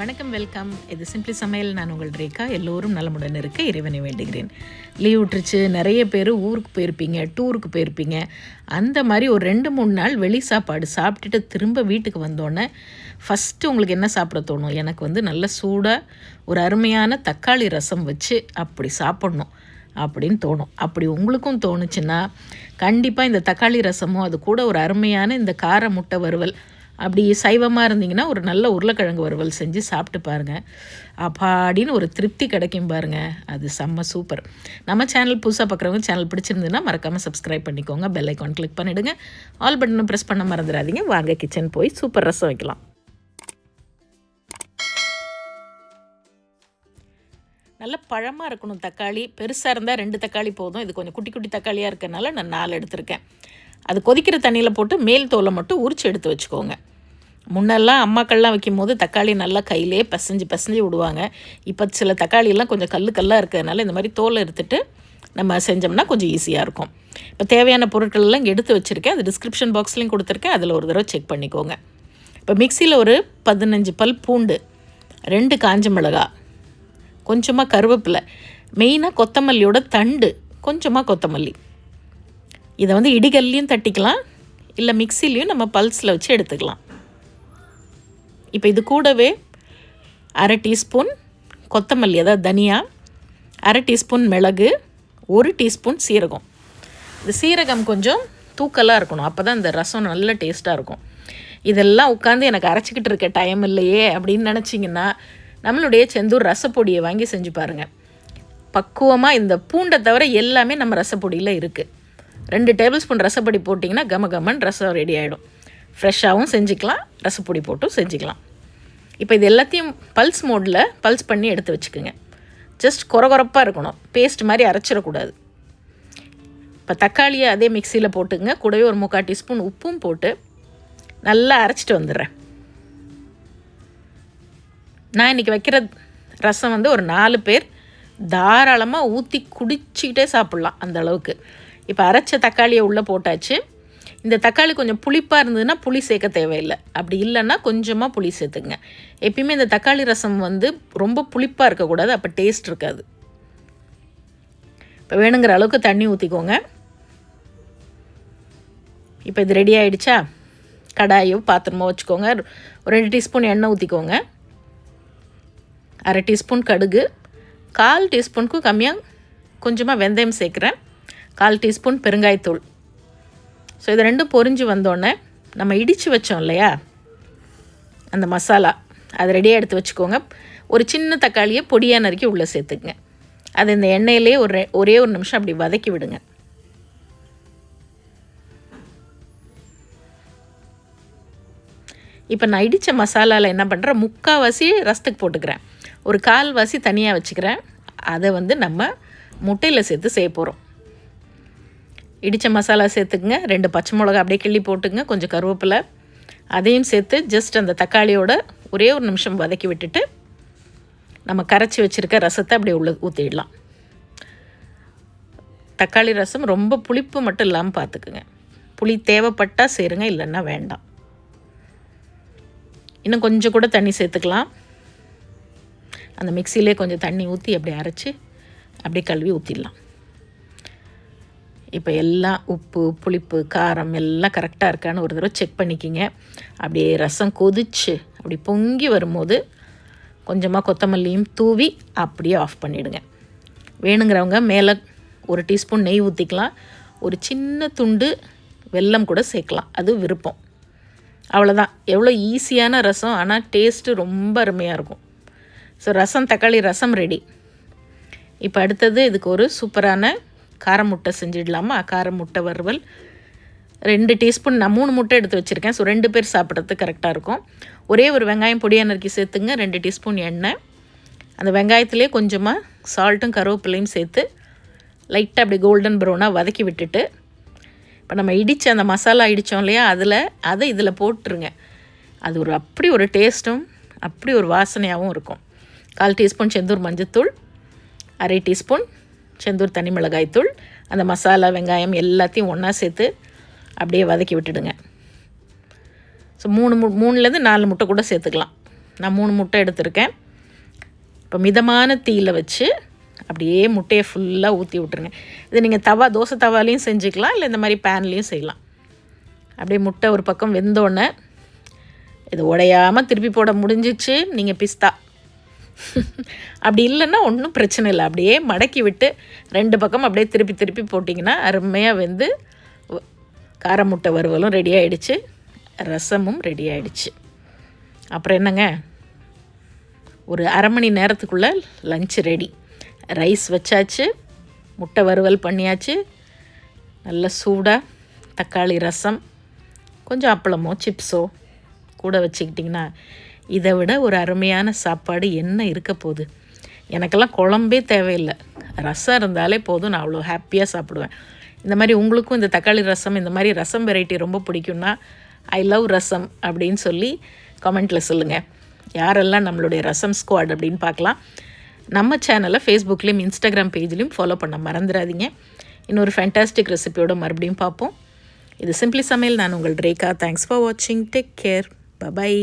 வணக்கம், வெல்கம். இது சிம்பிளி சமையல். நான் உங்கள் ரேகா. எல்லோரும் நலமுடன் இருக்க இறைவனை வேண்டுகிறேன். லீவ் விட்டுருச்சு, நிறைய பேர் ஊருக்கு போயிருப்பீங்க, டூருக்கு போயிருப்பீங்க. அந்த மாதிரி ஒரு 2-3 நாள் வெளி சாப்பாடு சாப்பிட்டுட்டு திரும்ப வீட்டுக்கு வந்தோடனே ஃபஸ்ட்டு உங்களுக்கு என்ன சாப்பிட தோணும்? எனக்கு நல்ல சூடாக ஒரு அருமையான தக்காளி ரசம் வச்சு அப்படி சாப்பிட்ணும் அப்படின்னு தோணும். அப்படி உங்களுக்கும் தோணுச்சுன்னா கண்டிப்பாக இந்த தக்காளி ரசமும் அது கூட ஒரு அருமையான இந்த கார முட்டை வறுவல், அப்படி சைவமாக இருந்தீங்கன்னா ஒரு நல்ல உருளைக்கிழங்கு வறுவல் செஞ்சு சாப்பிட்டு பாருங்கள். அப்பாடின்னு ஒரு திருப்தி கிடைக்கும் பாருங்கள். அது செம்ம சூப்பர். நம்ம சேனல் புதுசாக பார்க்குறவங்க சேனல் பிடிச்சிருந்துன்னா மறக்காமல் சப்ஸ்கிரைப் பண்ணிக்கோங்க. பெல் ஐக்கான் கிளிக் பண்ணிவிடுங்க. ஆல் பட்டனை ப்ரெஸ் பண்ண மறந்துடாதீங்க. வாங்க கிச்சன் போய் சூப்பர் ரசம் வைக்கலாம். நல்ல பழமாக இருக்கணும் தக்காளி. பெருசாக இருந்தால் 2 தக்காளி போதும். இது கொஞ்சம் குட்டி குட்டி தக்காளியாக இருக்கனால நான் 4 எடுத்திருக்கேன். அது கொதிக்கிற தண்ணியில் போட்டு மேல் தோலை மட்டும் உரித்து எடுத்து வச்சுக்கோங்க. முன்னெல்லாம் அம்மாக்கள்லாம் வைக்கும் போது தக்காளி நல்லா கையிலே பசைஞ்சு விடுவாங்க. இப்போ சில தக்காளியெல்லாம் கொஞ்சம் கல்லாக இருக்கிறதுனால இந்த மாதிரி தோலை எடுத்துகிட்டு நம்ம செஞ்சோம்னா கொஞ்சம் ஈஸியாக இருக்கும். இப்போ தேவையான பொருட்கள்லாம் இங்கே எடுத்து வச்சுருக்கேன். அது டிஸ்கிரிப்ஷன் பாக்ஸ்லேயும் கொடுத்துருக்கேன். அதில் ஒரு தடவை செக் பண்ணிக்கோங்க. இப்போ மிக்சியில் ஒரு 15 பல் பூண்டு, 2 காஞ்ச மிளகா, கொஞ்சமாக கருவேப்பிலை, மெயினாக கொத்தமல்லியோட தண்டு, கொஞ்சமாக கொத்தமல்லி. இதை இடிகல்லையும் தட்டிக்கலாம், இல்லை மிக்சிலையும் நம்ம பல்ஸில் வச்சு எடுத்துக்கலாம். இப்போ இது கூடவே 1/2 டீஸ்பூன் கொத்தமல்லி, அதாவது தனியா, 1/2 டீஸ்பூன் மிளகு, 1 டீஸ்பூன் சீரகம். இந்த சீரகம் கொஞ்சம் தூக்கலாக இருக்கணும், அப்போ தான் இந்த ரசம் நல்ல டேஸ்ட்டாக இருக்கும். இதெல்லாம் உட்காந்து எனக்கு அரைச்சிக்கிட்டு இருக்க டைம் இல்லையே அப்படின்னு நினச்சிங்கன்னா நம்மளுடைய செந்தூர் ரசப்பொடியை வாங்கி செஞ்சு பாருங்கள். பக்குவமாக இந்த பூண்டை தவிர எல்லாமே நம்ம ரசப்பொடியில் இருக்குது. 2 டேபிள் ஸ்பூன் ரசப்பொடி போட்டிங்கன்னா கமகமன் ரசம் ரெடி ஆகிடும். ஃப்ரெஷ்ஷாகவும் செஞ்சுக்கலாம், ரசப்பொடி போட்டும் செஞ்சுக்கலாம். இப்போ இது எல்லாத்தையும் பல்ஸ் மோடில் பல்ஸ் பண்ணி எடுத்து வச்சுக்கோங்க. ஜஸ்ட் கொரகொரப்பாக இருக்கணும், பேஸ்ட் மாதிரி அரைச்சிடக்கூடாது. இப்போ தக்காளியை அதே மிக்சியில் போட்டுங்க. கூடவே ஒரு 3/4 டீஸ்பூன் உப்பும் போட்டு நல்லா அரைச்சிட்டு வந்துடுறேன். நான் இன்றைக்கி வைக்கிற ரசம் ஒரு 4 பேர் தாராளமாக ஊற்றி குடிச்சிக்கிட்டே சாப்பிட்லாம், அந்த அளவுக்கு. இப்போ அரைச்ச தக்காளியை உள்ளே போட்டாச்சு. இந்த தக்காளி கொஞ்சம் புளிப்பாக இருந்ததுன்னா புளி சேர்க்க தேவையில்லை. அப்படி இல்லைன்னா கொஞ்சமாக புளி சேர்த்துங்க. எப்பயுமே இந்த தக்காளி ரசம் ரொம்ப புளிப்பாக இருக்கக்கூடாது, அப்போ டேஸ்ட் இருக்காது. இப்போ வேணுங்கிற அளவுக்கு தண்ணி ஊற்றிக்கோங்க. இப்போ இது ரெடி ஆகிடுச்சா? கடாயோ பாத்திரமோ வச்சுக்கோங்க. ஒரு 2 டீஸ்பூன் எண்ணெய் ஊற்றிக்கோங்க. 1/2 டீஸ்பூன் கடுகு, 1/4 டீஸ்பூனுக்கும் கம்மியாக கொஞ்சமாக வெந்தயம் சேர்க்குறேன், 1/4 டீஸ்பூன் பெருங்காயத்தூள். ஸோ இது 2 பொரிஞ்சு வந்தோடனே நம்ம இடித்து வச்சோம் இல்லையா அந்த மசாலா, அதை ரெடியாக எடுத்து வச்சுக்கோங்க. ஒரு சின்ன தக்காளியை பொடியாக நறுக்கி உள்ளே சேர்த்துக்குங்க. அது இந்த எண்ணெயிலே ஒரே ஒரு நிமிஷம் அப்படி வதக்கி விடுங்க. இப்போ நான் இடித்த மசாலாவில் என்ன பண்ணுறேன், 3/4 ரசத்துக்கு போட்டுக்கிறேன், ஒரு 1/4 தனியாக வச்சுக்கிறேன். அதை நம்ம முட்டையில் சேர்த்து செய்ய போகிறோம். இடித்த மசாலா சேர்த்துக்குங்க. 2 பச்சை மிளகா அப்படியே கிள்ளி போட்டுங்க, கொஞ்சம் கருவேப்பிலை, அதையும் சேர்த்து ஜஸ்ட் அந்த தக்காளியோட ஒரே ஒரு நிமிஷம் வதக்கி விட்டுட்டு நம்ம கரைச்சி வச்சுருக்க ரசத்தை அப்படியே உள்ளே ஊற்றிடலாம். தக்காளி ரசம் ரொம்ப புளிப்பு மட்டும் இல்லாமல் பார்த்துக்குங்க. புளி தேவைப்பட்டால் சேருங்க, இல்லைன்னா வேண்டாம். இன்னும் கொஞ்சம் கூட தண்ணி சேர்த்துக்கலாம். அந்த மிக்சிலே கொஞ்சம் தண்ணி ஊற்றி அப்படியே அரைச்சி அப்படியே கழுவி ஊற்றிடலாம். இப்போ எல்லாம் உப்பு, புளிப்பு, காரம் எல்லாம் கரெக்டாக இருக்கான்னு ஒரு தடவை செக் பண்ணிக்கிங்க. அப்படியே ரசம் கொதிச்சு அப்படி பொங்கி வரும்போது கொஞ்சமாக கொத்தமல்லியும் தூவி அப்படியே ஆஃப் பண்ணிவிடுங்க. வேணுங்கிறவங்க மேலே 1 டீஸ்பூன் நெய் ஊற்றிக்கலாம், ஒரு சின்ன துண்டு வெல்லம் கூட சேர்க்கலாம், அது விருப்பம். அவ்வளோதான். எவ்வளோ ஈஸியான ரசம், ஆனால் டேஸ்ட்டு ரொம்ப அருமையாக இருக்கும். ஸோ ரசம், தக்காளி ரசம் ரெடி. இப்போ அடுத்தது இதுக்கு ஒரு சூப்பரான கார முட்டை செஞ்சிடலாமா? கார முட்டை வறுவல் 2 டீஸ்பூன், நான் 3 முட்டை எடுத்து வச்சுருக்கேன். ஸோ 2 பேர் சாப்பிட்றதுக்கு கரெக்டாக இருக்கும். ஒரே ஒரு வெங்காயம் பொடியாக நறுக்கி சேர்த்துங்க, 2 டீஸ்பூன் எண்ணெய், அந்த வெங்காயத்துலேயே கொஞ்சமாக சால்ட்டும் கருவேப்பிலையும் சேர்த்து லைட்டாக அப்படி கோல்டன் ப்ரௌனாக வதக்கி விட்டுட்டு இப்போ நம்ம இடித்து அந்த மசாலா இடித்தோம் இல்லையா, அதை இதில் போட்டுருங்க. அது அப்படி ஒரு டேஸ்ட்டும் அப்படி ஒரு வாசனையாகவும் இருக்கும். 1/4 டீஸ்பூன் செந்தூர் மஞ்சத்தூள், 1/2 டீஸ்பூன் செந்தூர் தனி மிளகாய்த்தூள், அந்த மசாலா வெங்காயம் எல்லாத்தையும் ஒன்றா சேர்த்து அப்படியே வதக்கி விட்டுடுங்க. ஸோ 3-4 முட்டை கூட சேர்த்துக்கலாம். நான் 3 முட்டை எடுத்திருக்கேன். இப்போ மிதமான தீயில் வச்சு அப்படியே முட்டையை ஃபுல்லாக ஊற்றி விட்ருங்க. இது நீங்கள் தோசை தவாலையும் செஞ்சுக்கலாம், இல்லை இந்த மாதிரி பேன்லேயும் செய்யலாம். அப்படியே முட்டை ஒரு பக்கம் வெந்தோடனே இது உடையாமல் திருப்பி போட முடிஞ்சிச்சு. நீங்கள் பிஸ்தா அப்படி இல்லைன்னா ஒன்றும் பிரச்சனை இல்லை. அப்படியே மடக்கி விட்டு 2 பக்கம் அப்படியே திருப்பி திருப்பி போட்டிங்கன்னா அருமையாக வெந்து கார முட்டை வறுவலும் ரெடி ஆகிடுச்சு, ரசமும் ரெடி ஆகிடுச்சு. அப்புறம் என்னங்க, ஒரு அரை மணி நேரத்துக்குள்ளே லஞ்ச் ரெடி. ரைஸ் வச்சாச்சு, முட்டை வறுவல் பண்ணியாச்சு, நல்ல சூடாக தக்காளி ரசம், கொஞ்சம் அப்பளமோ சிப்ஸோ கூட வச்சுக்கிட்டிங்கன்னா இதை விட ஒரு அருமையான சாப்பாடு என்ன இருக்க போகுது. எனக்கெல்லாம் குழம்பே தேவையில்லை, ரசம் இருந்தாலே போதும், நான் அவ்வளோ ஹாப்பியாக சாப்பிடுவேன். இந்த மாதிரி உங்களுக்கும் இந்த தக்காளி ரசம், இந்த மாதிரி ரசம் வெரைட்டி ரொம்ப பிடிக்கும்னா ஐ லவ் ரசம் அப்படின்னு சொல்லி கமெண்ட்டில் சொல்லுங்கள். யாரெல்லாம் நம்மளுடைய ரசம் ஸ்குவாட் அப்படின்னு பார்க்கலாம். நம்ம சேனலை ஃபேஸ்புக்லேயும் இன்ஸ்டாகிராம் பேஜ்லேயும் ஃபாலோ பண்ண மறந்துடாதீங்க. இன்னொரு ஃபேண்டாஸ்டிக் ரெசிபியோடு மறுபடியும் பார்ப்போம். இது சிம்பிளி சமையல். நான் உங்கள் ரேகா. தேங்க்ஸ் ஃபார் வாட்சிங். Take care. பை.